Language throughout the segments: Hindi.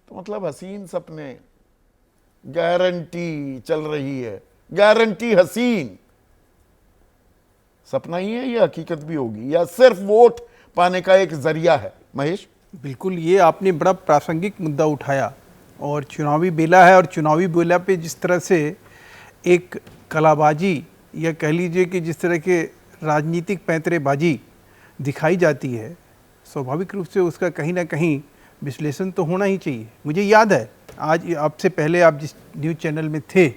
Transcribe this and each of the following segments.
तो मतलब हसीन सपने, गारंटी चल रही है, गारंटी हसीन सपना ही है या हकीकत भी होगी, या सिर्फ वोट पाने का एक जरिया है? महेश, बिल्कुल, ये आपने बड़ा प्रासंगिक मुद्दा उठाया और चुनावी बेला है, और चुनावी बेला पे जिस तरह से एक कलाबाजी या कह लीजिए कि जिस तरह के राजनीतिक पैंतरेबाजी दिखाई जाती है, स्वाभाविक रूप से उसका कहीं ना कहीं विश्लेषण तो होना ही चाहिए। मुझे याद है, आज आपसे पहले आप जिस न्यूज़ चैनल में थे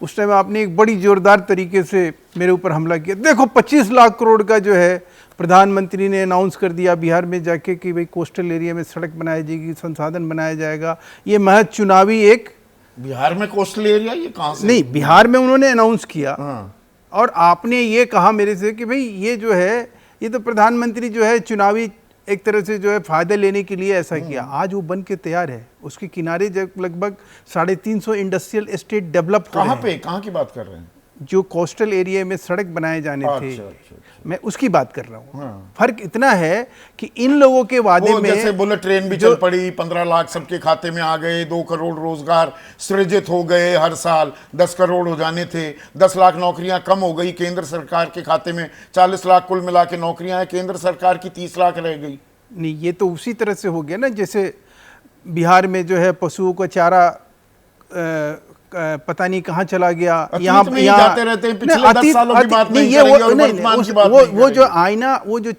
उस टाइम आपने एक बड़ी ज़ोरदार तरीके से मेरे ऊपर हमला किया। देखो 25 लाख करोड़ का जो है प्रधानमंत्री ने अनाउंस कर दिया बिहार में जाके कि भाई कोस्टल एरिया में सड़क बनाई जाएगी, संसाधन बनाया जाएगा। ये महज चुनावी एक, बिहार में कोस्टल एरिया ये कहाँ से? नहीं, बिहार में उन्होंने अनाउंस किया। हाँ। और आपने ये कहा मेरे से कि भाई ये जो है, ये तो प्रधानमंत्री जो है चुनावी एक तरह से जो है फायदा लेने के लिए ऐसा किया। आज वो बन के तैयार है, उसके किनारे जब लगभग 350 इंडस्ट्रियल एस्टेट डेवलप हो रहे हैं। कहाँ पे, कहाँ की बात कर रहे हैं? जो कोस्टल एरिया में सड़क बनाए जाने थे, अच्छा। मैं उसकी बात कर रहा हूँ। हाँ। फर्क इतना है कि इन लोगों के वादे में जैसे बुलेट ट्रेन भी चल पड़ी, 15 लाख सबके खाते में आ गए, 2 करोड़ रोजगार सृजित हो गए, हर साल 10 करोड़ हो जाने थे, 10 लाख नौकरियां कम हो गई, केंद्र सरकार के खाते में 40 लाख कुल मिला के नौकरियां हैं, केंद्र सरकार की 30 लाख रह गई। नहीं, ये तो उसी तरह से हो गया ना, जैसे बिहार में जो है पशुओं का चारा पता नहीं कहाँ चला गया, यहाँ जाते रहते हैं, पिछले 10 सालों की बात नहीं करेंगे और वर्तमान की बात नहीं करेंगे। वो जो आईना, वो जो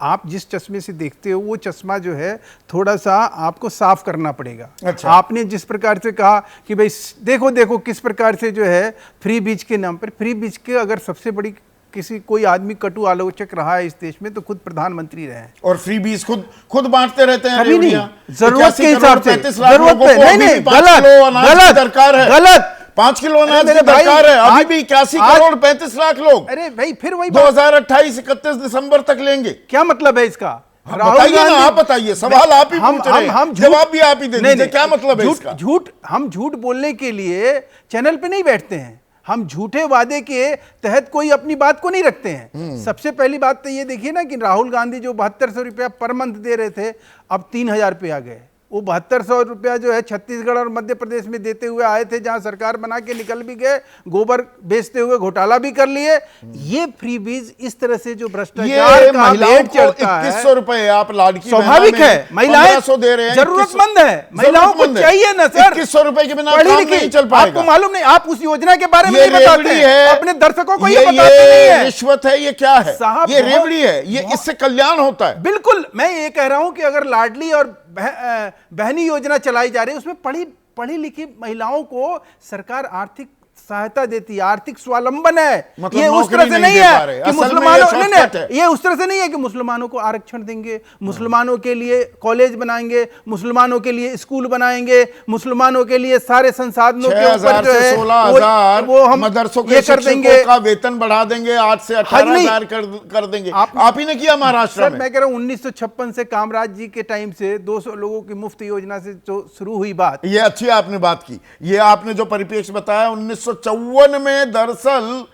आप जिस चश्मे से देखते हो वो चश्मा जो है थोड़ा सा आपको साफ करना पड़ेगा। अच्छा। आपने जिस प्रकार से कहा कि भाई देखो देखो किस प्रकार से जो है फ्री बीज के नाम पर, फ्री बीज के अगर सबसे बड़ी किसी कोई आदमी कटु आलोचक रहा है इस देश में तो खुद प्रधानमंत्री रहे हैं। और फ्री बीज खुद बांटते रहते हैं। कभी नहीं, जरूरत के हिसाब से, जरूरत पे नहीं, गलत दरकार है, गलत 5 किलो अनाज की दरकार है, अभी भी 81 करोड़ 35 लाख लोग। अरे भाई फिर वही 2028-31 दिसंबर तक लेंगे। क्या मतलब है इसका? बताइए ना, आप बताइए, सवाल आप ही पूछ रहे हैं, जवाब भी आप ही दे दीजिए, क्या मतलब है इसका? हम झूठ बोलने के लिए चैनल पे नहीं बैठते हैं, हम झूठे वादे के तहत कोई अपनी बात को नहीं रखते हैं। सबसे पहली बात तो ये देखिए ना कि राहुल गांधी जो 7200 रुपया पर मंथ दे रहे थे, अब 3000 पे आ गए। वो 7200 रुपया जो है छत्तीसगढ़ और मध्य प्रदेश में देते हुए आए थे, जहां सरकार बना के निकल भी गए, गोबर बेचते हुए घोटाला भी कर लिए। ये फ्री बीज इस तरह से जो भ्रष्टाचार का भेड़ चढ़ता है, 2100 रुपए आप लाडकी स्वाभाविक है, महिलाएं दे रहे हैं, जरूरतमंद है, महिलाओं को चाहिए ना सर। 2100 रुपए के बिना काम नहीं चल पाएगा। आपको मालूम नहीं, आप उस योजना के बारे में नहीं बताते हैं, अपने दर्शकों को ये बताते नहीं है। रिश्वत है, ये क्या है? ये रेवड़ी है, ये इससे कल्याण होता है। बिल्कुल, मैं ये कह रहा हूं कि अगर लाडली और बहनी योजना चलाई जा रही है, उसमें पढ़ी लिखी महिलाओं को सरकार आर्थिक सहायता देती है, आर्थिक स्वावलंबन है। मतलब ये उस तरह से नहीं है कि मुसलमानों, ये उस तरह से नहीं है कि मुसलमानों को आरक्षण देंगे, मुसलमानों के लिए कॉलेज बनाएंगे, मुसलमानों के लिए स्कूल बनाएंगे, मुसलमानों के लिए सारे संसाधनों के ऊपर जो है 16,000 वो हम मदरसों ये के कर देंगे, का वेतन बढ़ा देंगे, 8 से 18,000 कर देंगे। आप ही ने किया महाराष्ट्र में। मैं कह रहा हूं 1956 से कामराज जी के टाइम से 200 लोगों की मुफ्त योजना से जो शुरू हुई बात, ये अच्छी आपने बात की। ये आपने जो परिप्रेक्ष्य बताया 1954 में दरअसल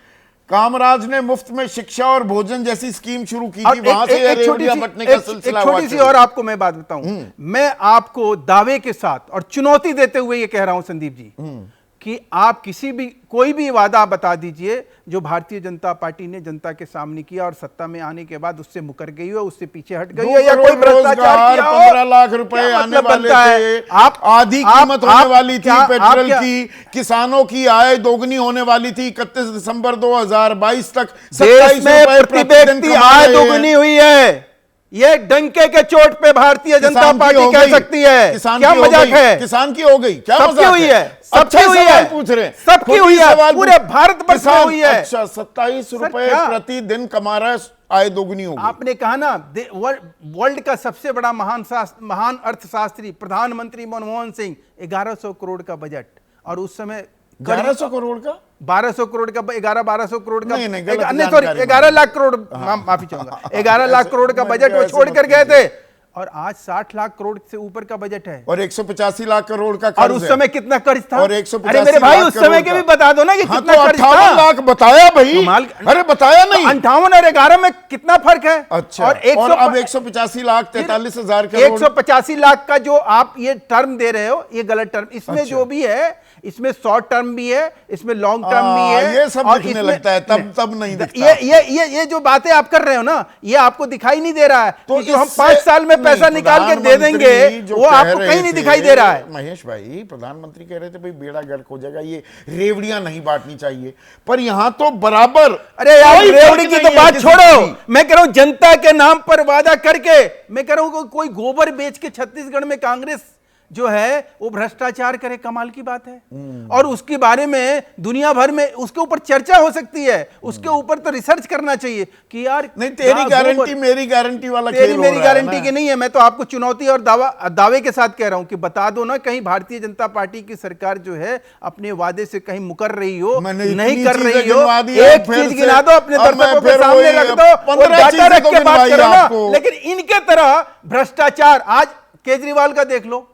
कामराज ने मुफ्त में शिक्षा और भोजन जैसी स्कीम शुरू की थी, वहां से रेवड़ियां बंटने का सिलसिला हुआ। छोटी सी और आपको मैं बात बताऊं, मैं आपको दावे के साथ और चुनौती देते हुए ये कह रहा हूं संदीप जी कि आप कोई भी वादा बता दीजिए जो भारतीय जनता पार्टी ने जनता के सामने किया और सत्ता में आने के बाद उससे मुकर गई हो, उससे पीछे हट गई हो, या कोई भ्रष्टाचार किया हो। 15 लाख रुपए आने वाले थे, आधी कीमत होने वाली थी पेट्रोल की, किसानों की आय दोगुनी होने वाली थी। 31 दिसंबर 2022 तक 27 रुपए प्रति दिन आय दोगुनी हुई है। ये डंके के चोट पे भारतीय जनता पार्टी कह सकती है। क्या मजाक है? किसान की हो गई, क्या सबकी हुई है, सबकी हुई है, पूछ रहे हैं, सबकी हुई है, पूरे भारत वर्ष में हुई है। अच्छा, 27 रुपए प्रति दिन कमा रहा है, आय दोगुनी होगी। आपने कहा ना, वर्ल्ड का सबसे बड़ा महान अर्थशास्त्री प्रधानमंत्री मनमोहन सिंह, 1100 करोड़ का बजट, और उस समय 1100 करोड़ का 1200 करोड़ का 11-1200 करोड़ का नहीं, सॉरी 11 लाख करोड़, माफी चाहूंगा, 11 लाख करोड़ का बजट वो छोड़ कर गए थे। और आज 60 लाख करोड़ से ऊपर का बजट है। और 185 लाख करोड़ का और कर्ज उस है। समय कितना कर्ज था? और 185 अरे मेरे भाई लाख उस समय करोड़ के का। भी बता दो ना कि हाँ, कितना तो कर्ज था। 58 लाख बताया भाई। कमाल। अरे बताया नहीं। 58 और 11 में कितना फर्क है? अच्छा, और अब 185 लाख 43 हजार करोड़। 185 लाख का जो आप ये टर्म दे रहे हो, ये गलत टर्म। इसमें अच्छा। जो भी है, इसमें शॉर्ट टर्म भी है, इसमें लॉन्ग टर्म भी है। ये सब और दिखने इसमें- लगता है, तब नहीं दिखता। ये जो बातें आप कर रहे हो ना, ये आपको दिखाई नहीं दे रहा है। तो कि जो हम इससे- 5 साल में पैसा नहीं, निकाल के दे देंगे, प्रधानमंत्री जो वो कह आपको रहे कहीं नहीं थे, दिखाई दे रहा है। महेश भाई, प्रधानमंत्री कह रहे थे भाई बेड़ा गर्क हो जाएगा, ये रेवड़ियां नहीं बांटनी चाहिए, पर यहां तो बराबर। अरे यार, कोई रेवड़ी फर्क की नहीं तो है बात किसी छोड़ो। की। मैं कह रहा हूं जनता के नाम पर वादा करके, मैं कह रहा हूं कोई गोबर बेच के छत्तीसगढ़ में कांग्रेस जो है वो भ्रष्टाचार करे, कमाल की बात है। और उसके बारे में दुनिया भर में उसके ऊपर चर्चा हो सकती है, उसके ऊपर तो रिसर्च करना चाहिए कि यार नहीं, तेरी गारंटी मेरी गारंटी वाला खेल तेरी हो मेरी रहा है गारंटी ना। की नहीं है। मैं तो आपको चुनौती और दावे के साथ कह रहा हूं कि बता दो ना, कहीं भारतीय जनता पार्टी की सरकार जो है अपने वादे से कहीं मुकर रही हो, मैंने नहीं इतनी कर चीजें रही हो। गिनवा दी, एक अब फिर चीज से- गिना दो, अपने अब मैं दर्शकों के फिर सामने वही रख दो, 15 और डाटा चीजें रख तो के बात गिनवाई करो ना। आपको। लेकिन इनके तरह भ्रष्टाचार, आज केजरीवाल का देख लो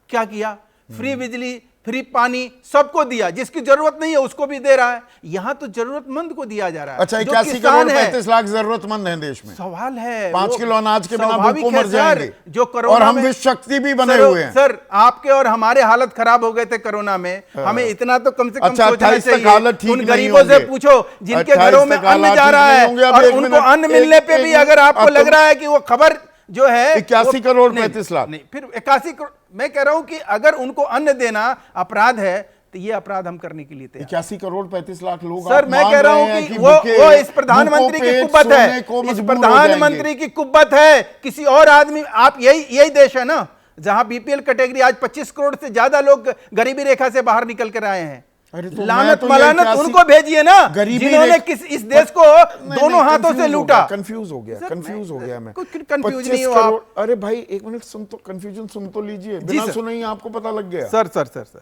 क्या किया। फ्री बिजली, फ्री पानी सबको दिया, जिसकी जरूरत नहीं है उसको भी दे रहा है। यहां तो जरूरतमंद को दिया जा रहा है। अच्छा, जो 81 किसान करोड़ है। 35 लाख जरूरतमंद हैं देश में। सवाल है 5 वो किलो अनाज के बिना स्वाभाविक भूखों है मर सर, जाएंगे। जो कोरोना और हम में- विश्व शक्ति भी बने सर, हुए हैं। सर आपके और हमारे हालत खराब हो गए थे कोरोना में। हमें इतना तो कम से कम अच्छा, सोचना 28 तक चाहिए। हालत ठीक उन नहीं गरीबों से होंगे। पूछो जिनके 28 घरों में तक अन्न हालात जा ठीक रहा नहीं है, होंगे। अब और एक उनको मिनट, अन्न मिलने पे भी अगर आपको अब लग तुम- रहा है कि वो खबर जो है 81 वो- करोड़ नहीं, 35 लाख। नहीं, फिर 81 करोड़। मैं कह रहा हूं कि अगर उनको अन्न देना अपराध है तो ये अपराध हम करने के लिए तैयार। 81 करोड़ 35 लाख लोग सर आप मैं मान कह रहा रहे हूं हैं कि भूखे- वो इस प्रधानमंत्री भूखों की पेट कुब्बत सोने है, को इस मजबूर हो प्रधानमंत्री जाएंगे। की कुब्बत है। किसी और आदमी, आप यही देश है ना जहां बीपीएल कैटेगरी आज 25 करोड़ से ज्यादा लोग गरीबी रेखा से बाहर निकल कर आए हैं। अरे तो मैं लानत तो ये मलानत 81 उनको भेजिए ना गरीबी जिन्होंने रेखा- इस देश को दोनों हाथों से लूटा। कंफ्यूज हो गया, कंफ्यूज हो गया मैं। कुछ कंफ्यूज 25 नहीं हो करोड़। आप। अरे भाई एक मिनट सुन तो, कंफ्यूजन सुन तो लीजिए, बिना सर। सुने ही आपको पता लग गया। Sir sir sir sir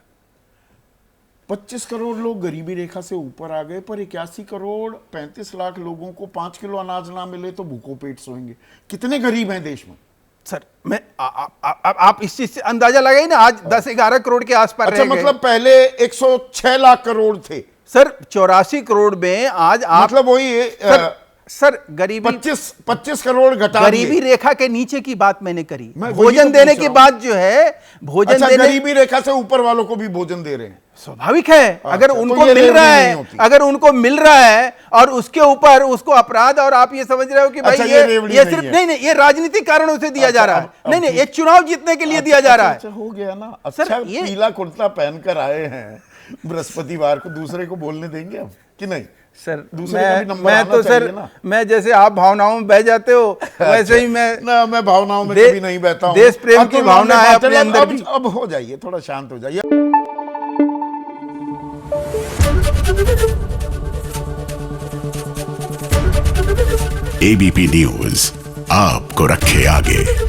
25 crore लोग गरीबी रेखा से ऊपर आ गए, पर 81 करोड़ 35 लाख लोगों को 5 किलो अनाज ना मिले तो भूखों पेट सोएंगे। कितने गरीब हैं देश में? सर मैं आप इस चीज से अंदाजा लगाइए ना, आज 10-11 करोड़ के आसपास अच्छा, रह गए। मतलब पहले 106 लाख करोड़ थे। सर 84 करोड़ में आज आप मतलब वही सर गरीबी 25 करोड़ घटा गरीबी दिए। रेखा के नीचे की बात मैंने करी। मैं वही भोजन तो देने पूछ की रहा बात जो है, भोजन अच्छा, देने गरीबी रेखा से ऊपर वालों को भी भोजन दे रहे हैं। स्वाभाविक है। अगर तो उनको ये मिल रेवड़ी रहा नहीं है, होती। अगर उनको मिल रहा है और उसके ऊपर उसको अपराध, और आप ये समझ रहे हो कि भाई अच्छा, ये रेवड़ी ये नहीं सिर्फ है। नहीं, ये राजनीतिक कारणों से दिया अच्छा, जा रहा है। अब नहीं, ठीक। ये चुनाव जीतने के लिए दिया जा रहा है। अच्छा, हो गया ना। सर, अच्छा, ये- पीला कुर्ता पहनकर आए हैं बृहस्पतिवार को, दूसरे को बोलने देंगे अब कि नहीं? सर दूसरे का भी नंबर मैं आना तो सर चाहिए ना। मैं जैसे आप भावनाओं में बह जाते हो वैसे ही मैं ना, मैं भावनाओं में दे- कभी नहीं बहता हूं। देश प्रेम अब की तो भावना है बातें अपने अंदर अब, भी। अब हो जाइए, थोड़ा शांत हो जाइए। एबीपी न्यूज आपको रखे आगे।